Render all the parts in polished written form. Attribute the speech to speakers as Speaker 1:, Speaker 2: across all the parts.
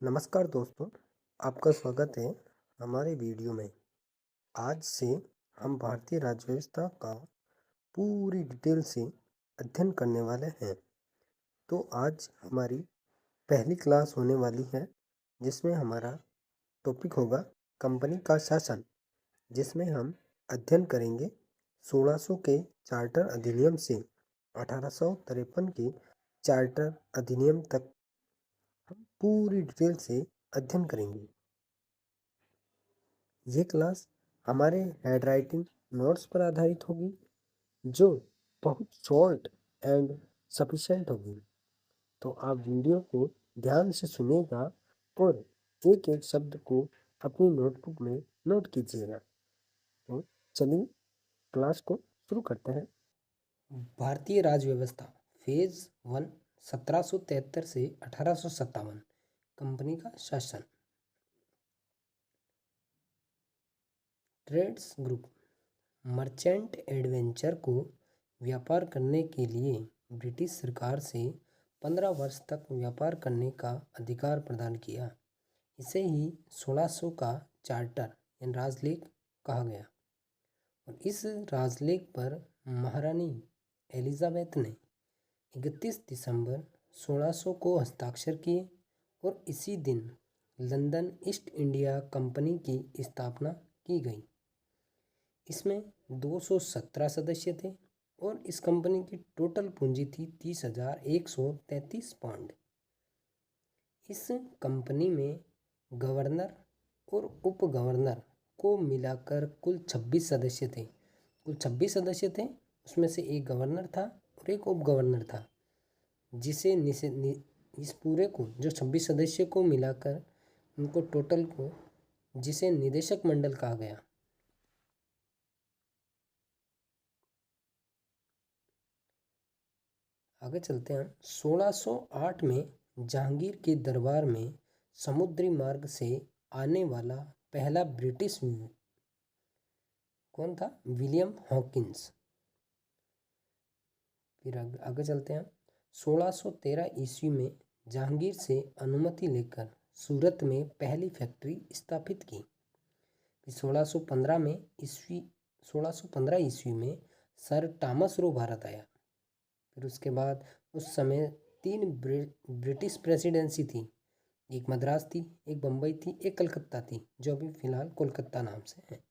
Speaker 1: नमस्कार दोस्तों, आपका स्वागत है हमारे वीडियो में। आज से हम भारतीय राज्य व्यवस्था का पूरी डिटेल से अध्ययन करने वाले हैं। तो आज हमारी पहली क्लास होने वाली है, जिसमें हमारा टॉपिक होगा कंपनी का शासन, जिसमें हम अध्ययन करेंगे 1600 के चार्टर अधिनियम से 1853 के चार्टर अधिनियम तक हम पूरी डिटेल से अध्ययन करेंगे। ये क्लास हमारे हैंडराइटिंग नोट्स पर आधारित होगी, जो बहुत शॉर्ट एंड सफिशिएंट होगी। तो आप वीडियो को ध्यान से सुनिएगा और एक एक शब्द को अपनी नोटबुक में नोट कीजिएगा। तो चलिए क्लास को शुरू करते हैं।
Speaker 2: भारतीय राज्य व्यवस्था फेज 1 1773 से 1857 कंपनी का शासन। ट्रेड्स ग्रुप मर्चेंट एडवेंचर को व्यापार करने के लिए ब्रिटिश सरकार से 15 वर्ष तक व्यापार करने का अधिकार प्रदान किया। इसे ही 1600 का चार्टर यानी राजलेख कहा गया और इस राजलेख पर महारानी एलिजाबेथ ने 31 दिसंबर 1600 को हस्ताक्षर किए और इसी दिन लंदन ईस्ट इंडिया कंपनी की स्थापना की गई। इसमें 217 सदस्य थे और इस कंपनी की टोटल पूंजी थी 30,133 पाउंड। इस कंपनी में गवर्नर और उप गवर्नर को मिलाकर कुल 26 सदस्य थे। उसमें से एक गवर्नर था और एक उप गवर्नर था, जिसे इस पूरे को जो 26 सदस्य को मिलाकर उनको टोटल को जिसे निदेशक मंडल कहा गया। आगे चलते हैं। 1608 में जहांगीर के दरबार में समुद्री मार्ग से आने वाला पहला ब्रिटिश कौन था? William Hawkins. फिर आगे चलते हैं। 1613 ईस्वी में जहांगीर से अनुमति लेकर सूरत में पहली फैक्ट्री स्थापित की। फिर 1615 ईस्वी में सर टॉमस रो भारत आया। फिर उसके बाद उस समय 3 ब्रिटिश प्रेसिडेंसी थी। एक मद्रास थी, एक बम्बई थी, एक कलकत्ता थी, जो अभी फिलहाल कोलकाता नाम से है।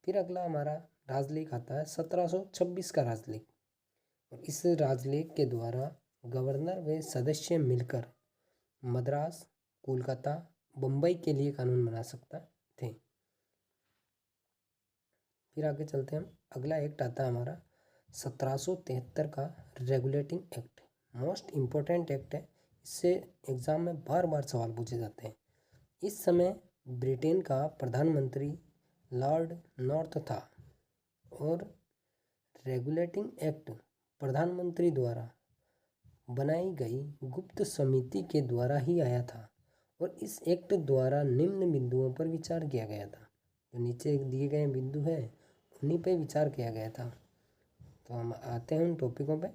Speaker 2: फिर अगला हमारा राजलेख आता है 1726 का राजलेख। और इस राजलेख के द्वारा गवर्नर व सदस्य मिलकर मद्रास, कोलकाता, बम्बई के लिए कानून बना सकता थे। फिर आगे चलते हैं हम। अगला एक्ट आता है हमारा 1773 का regulating act. Most important act है, इससे एग्ज़ाम में बार बार सवाल पूछे जाते हैं। इस समय ब्रिटेन का प्रधानमंत्री लॉर्ड नॉर्थ था और रेगुलेटिंग एक्ट प्रधानमंत्री द्वारा बनाई गई गुप्त समिति के द्वारा ही आया था और इस एक्ट द्वारा निम्न बिंदुओं पर विचार किया गया था। जो नीचे दिए गए बिंदु हैं उन्हीं पे विचार किया गया था। तो हम आते हैं उन टॉपिकों पे।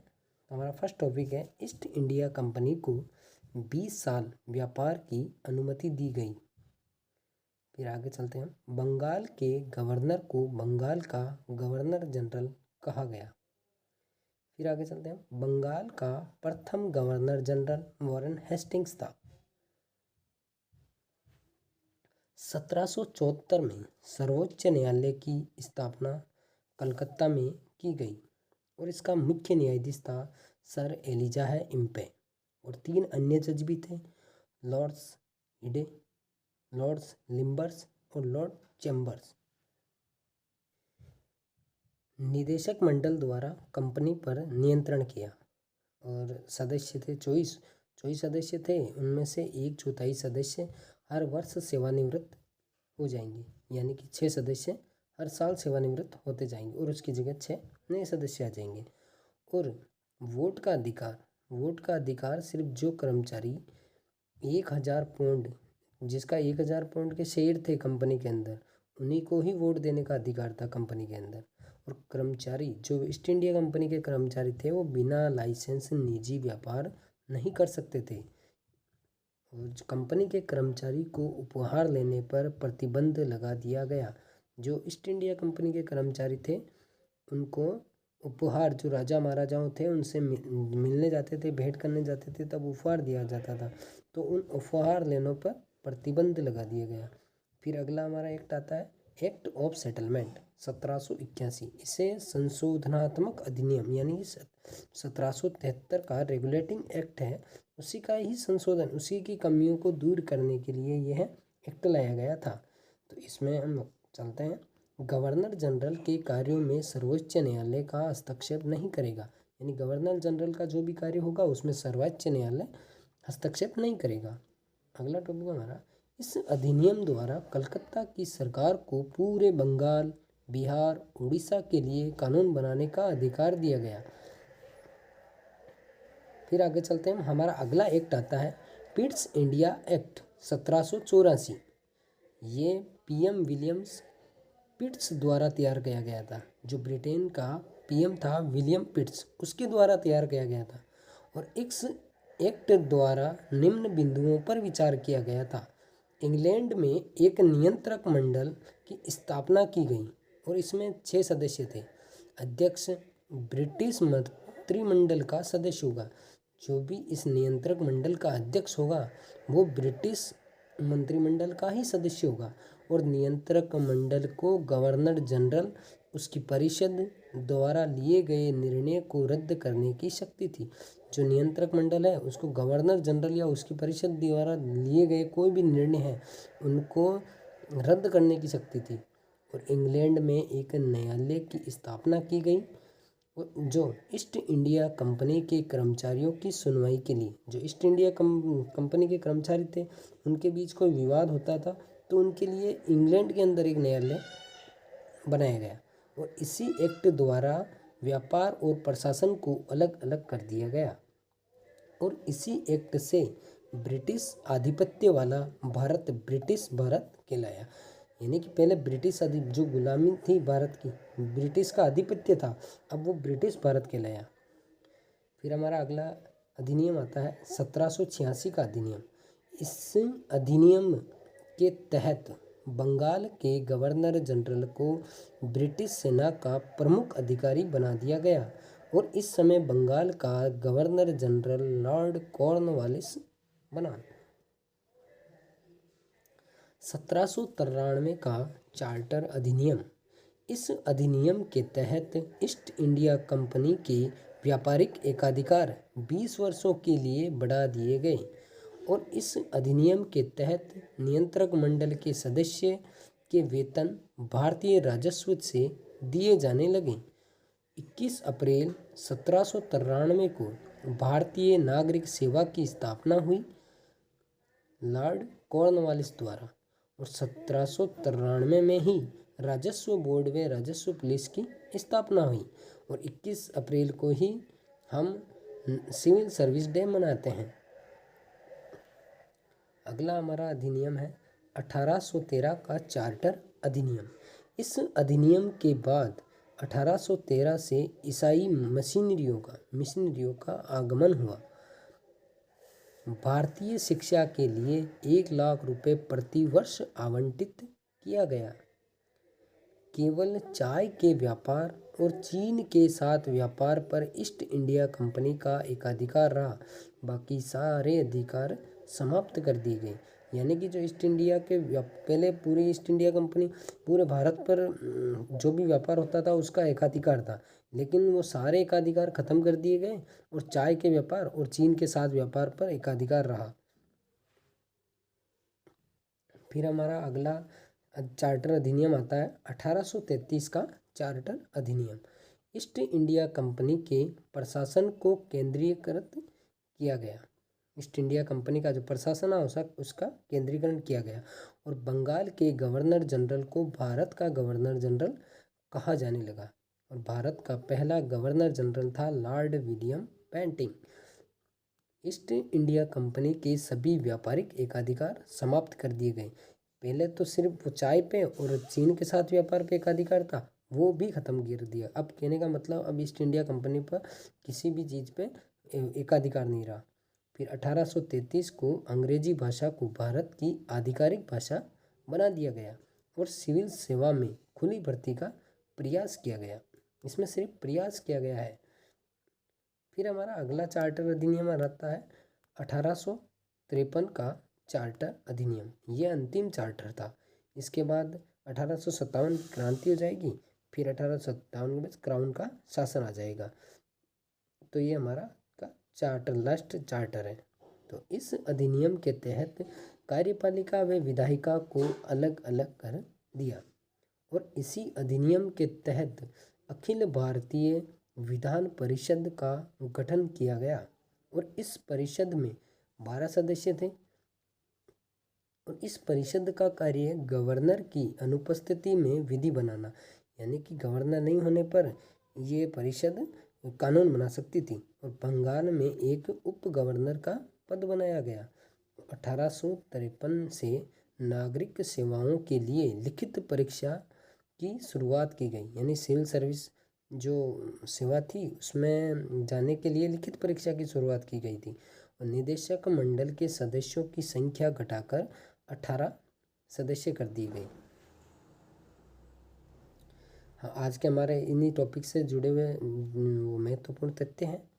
Speaker 2: हमारा फर्स्ट टॉपिक है ईस्ट इंडिया कंपनी को 20 साल व्यापार की अनुमति दी गई। फिर आगे चलते हैं। बंगाल के गवर्नर को बंगाल का गवर्नर जनरल कहा गया। फिर आगे चलते हैं। बंगाल का प्रथम गवर्नर जनरल वॉरेन हेस्टिंग्स था। 1774 में सर्वोच्च न्यायालय की स्थापना कलकत्ता में की गई और इसका मुख्य न्यायाधीश था सर एलिजाह इम्पे और 3 अन्य जज भी थे, लॉर्ड्स हिडे, लॉर्ड्स लिम्बर्स और लॉर्ड चैम्बर्स। निदेशक मंडल द्वारा कंपनी पर नियंत्रण किया और सदस्य थे 24 सदस्य थे। उनमें से 1/4 सदस्य हर वर्ष सेवानिवृत्त हो जाएंगे, यानी कि 6 सदस्य हर साल सेवानिवृत्त होते जाएंगे और उसकी जगह 6 नए सदस्य आ जाएंगे। और वोट का अधिकार सिर्फ जो कर्मचारी 1000 पाउंड, जिसका 1000 पाउंड के शेयर थे कंपनी के अंदर, उन्हीं को ही वोट देने का अधिकार था कंपनी के अंदर। और कर्मचारी जो ईस्ट इंडिया कंपनी के कर्मचारी थे वो बिना लाइसेंस निजी व्यापार नहीं कर सकते थे और कंपनी के कर्मचारी को उपहार लेने पर प्रतिबंध लगा दिया गया। जो ईस्ट इंडिया कंपनी के कर्मचारी थे उनको उपहार, जो राजा महाराजाओं थे उनसे मिलने जाते थे, भेंट करने जाते थे, तब उपहार दिया जाता था, तो उन उपहार लेनों पर प्रतिबंध लगा दिया गया। फिर अगला हमारा एक्ट आता है एक्ट ऑफ सेटलमेंट 1781। इसे संशोधनात्मक अधिनियम यानी 1773 का रेगुलेटिंग एक्ट है, उसी का ही संशोधन, उसी की कमियों को दूर करने के लिए यह एक्ट लाया गया था। तो इसमें हम चलते हैं। गवर्नर जनरल के कार्यों में सर्वोच्च न्यायालय का हस्तक्षेप नहीं करेगा, यानी गवर्नर जनरल का जो भी कार्य होगा उसमें सर्वोच्च न्यायालय हस्तक्षेप नहीं करेगा। अगला टॉपिक हमारा, इस अधिनियम द्वारा कलकत्ता की सरकार को पूरे बंगाल, बिहार, उड़ीसा के लिए कानून बनाने का अधिकार दिया गया। फिर आगे चलते हैं। हमारा अगला एक्ट आता है पिट्स इंडिया एक्ट 1784। ये पीएम विलियम्स पिट्स द्वारा तैयार किया गया था। जो ब्रिटेन का पीएम था विलियम पिट्स, उसके द्वारा तैयार किया गया था। और इस एक्ट द्वारा निम्न बिंदुओं पर विचार किया गया था। इंग्लैंड में एक नियंत्रक मंडल की स्थापना की गई और इसमें 6 सदस्य थे। अध्यक्ष ब्रिटिश मंत्रिमंडल का सदस्य होगा। जो भी इस नियंत्रक मंडल का अध्यक्ष होगा वो ब्रिटिश मंत्रिमंडल का ही सदस्य होगा। और नियंत्रक मंडल को गवर्नर जनरल, उसकी परिषद द्वारा लिए गए निर्णय को रद्द करने की शक्ति थी। जो नियंत्रक मंडल है उसको गवर्नर जनरल या उसकी परिषद द्वारा लिए गए कोई भी निर्णय है उनको रद्द करने की शक्ति थी। और इंग्लैंड में एक न्यायालय की स्थापना की गई जो ईस्ट इंडिया कंपनी के कर्मचारियों की सुनवाई के लिए, जो ईस्ट इंडिया कंपनी के कर्मचारी थे उनके बीच कोई विवाद होता था तो उनके लिए इंग्लैंड के अंदर एक न्यायालय बनाया गया। और इसी एक्ट द्वारा व्यापार और प्रशासन को अलग अलग कर दिया गया। और इसी एक्ट से ब्रिटिश आधिपत्य वाला भारत ब्रिटिश भारत कहलाया। यानी कि पहले ब्रिटिश जो गुलामी थी भारत की, ब्रिटिश का आधिपत्य था, अब वो ब्रिटिश भारत कहलाया। फिर हमारा अगला अधिनियम आता है 1786 का अधिनियम। इस अधिनियम के तहत बंगाल के गवर्नर जनरल को ब्रिटिश सेना का प्रमुख अधिकारी बना दिया गया। और इस समय बंगाल का गवर्नर जनरल लॉर्ड कॉर्नवालिस बना। 1793 का चार्टर अधिनियम। इस अधिनियम के तहत ईस्ट इंडिया कंपनी के व्यापारिक एकाधिकार 20 वर्षों के लिए बढ़ा दिए गए। और इस अधिनियम के तहत नियंत्रक मंडल के सदस्य के वेतन भारतीय राजस्व से दिए जाने लगे। 21 अप्रैल 1793 को भारतीय नागरिक सेवा की स्थापना हुई लॉर्ड कॉर्नवालिस द्वारा। और 1793 में ही राजस्व बोर्ड व राजस्व पुलिस की स्थापना हुई। और 21 अप्रैल को ही हम सिविल सर्विस डे मनाते हैं। अगला हमारा अधिनियम है 1813 का चार्टर अधिनियम। इस अधिनियम के बाद 1813 से ईसाई मिशनरियों का आगमन हुआ। भारतीय शिक्षा के लिए 1 लाख रुपए प्रति वर्ष आवंटित किया गया। केवल चाय के व्यापार और चीन के साथ व्यापार पर ईस्ट इंडिया कंपनी का एकाधिकार रहा, बाकी सारे अधिकार समाप्त कर दिए गए। यानी कि जो ईस्ट इंडिया के पहले पूरी ईस्ट इंडिया कंपनी पूरे भारत पर जो भी व्यापार होता था उसका एकाधिकार था, लेकिन वो सारे एकाधिकार खत्म कर दिए गए और चाय के व्यापार और चीन के साथ व्यापार पर एकाधिकार रहा। फिर हमारा अगला चार्टर अधिनियम आता है 1833 का चार्टर अधिनियम। ईस्ट इंडिया कंपनी के प्रशासन को केंद्रीकृत किया गया। ईस्ट इंडिया कंपनी का जो प्रशासन है उसका केंद्रीकरण किया गया। और बंगाल के गवर्नर जनरल को भारत का गवर्नर जनरल कहा जाने लगा। और भारत का पहला गवर्नर जनरल था Lord William Bentinck. East India Company के सभी व्यापारिक एकाधिकार समाप्त कर दिए गए। पहले तो सिर्फ चाय पे और चीन के साथ व्यापार पे एकाधिकार था, वो भी खत्म कर दिया। अब कहने का मतलब अब ईस्ट इंडिया कंपनी पर किसी भी चीज़ पे एकाधिकार नहीं रहा। फिर 1833 को अंग्रेजी भाषा को भारत की आधिकारिक भाषा बना दिया गया और सिविल सेवा में खुली भर्ती का प्रयास किया गया। इसमें सिर्फ प्रयास किया गया है। फिर हमारा अगला चार्टर अधिनियम आता है 1853 का चार्टर अधिनियम। ये अंतिम चार्टर था। इसके बाद 1857 की क्रांति हो जाएगी, फिर 1857 के बाद क्राउन का शासन आ जाएगा। तो ये हमारा का चार्टर लास्ट चार्टर है। तो इस अधिनियम के तहत कार्यपालिका व विधायिका को अलग अलग कर दिया और इसी अधिनियम के तहत अखिल भारतीय विधान परिषद का गठन किया गया और इस परिषद में 12 सदस्य थे और इस परिषद का कार्य गवर्नर की अनुपस्थिति में विधि बनाना, यानी कि गवर्नर नहीं होने पर ये परिषद कानून बना सकती थी। और बंगाल में एक उप गवर्नर का पद बनाया गया। 1853 से नागरिक सेवाओं के लिए लिखित परीक्षा की शुरुआत की गई, यानी सिविल सर्विस जो सेवा थी उसमें जाने के लिए लिखित परीक्षा की शुरुआत की गई थी। और निदेशक मंडल के सदस्यों की संख्या घटाकर 18 सदस्य कर दी गई। हाँ, आज के हमारे इन्हीं टॉपिक से जुड़े हुए महत्वपूर्ण तथ्य हैं।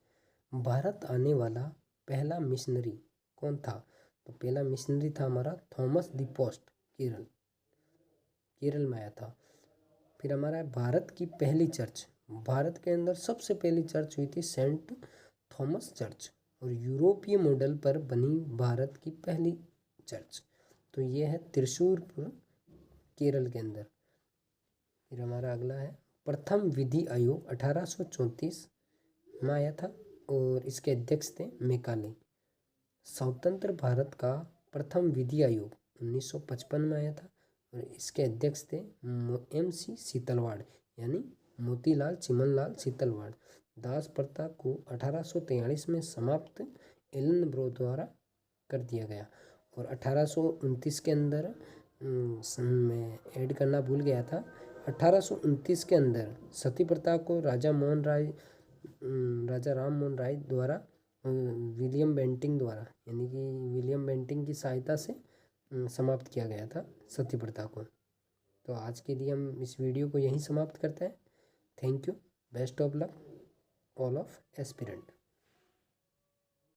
Speaker 2: भारत आने वाला पहला मिशनरी कौन था? तो पहला मिशनरी था हमारा थॉमस द पोस्ट, केरल में आया था। फिर हमारा भारत की पहली चर्च, भारत के अंदर सबसे पहली चर्च हुई थी सेंट थॉमस चर्च, और यूरोपीय मॉडल पर बनी भारत की पहली चर्च तो ये है त्रिशूरपुर, केरल के अंदर। फिर हमारा अगला है प्रथम विधि आयोग 1834 में आया था और इसके अध्यक्ष थे मैकाले। स्वतंत्र भारत का प्रथम विधि आयोग 1955 में आया था और इसके अध्यक्ष थे MC सीतलवाड़, यानी मोतीलाल चिमनलाल सीतलवाड़। दास प्रथा को 1843 में समाप्त एलन ब्रो द्वारा कर दिया गया। और 1829 के अंदर मैं ऐड करना भूल गया था, 1829 के अंदर सती प्रथा को राजा राम मोहन राय द्वारा विलियम बेंटिंक द्वारा, यानी कि विलियम बेंटिंक की सहायता से समाप्त किया गया था सती प्रथा को। तो आज के लिए हम इस वीडियो को यहीं समाप्त करते हैं। Thank you, best of luck all of aspirant.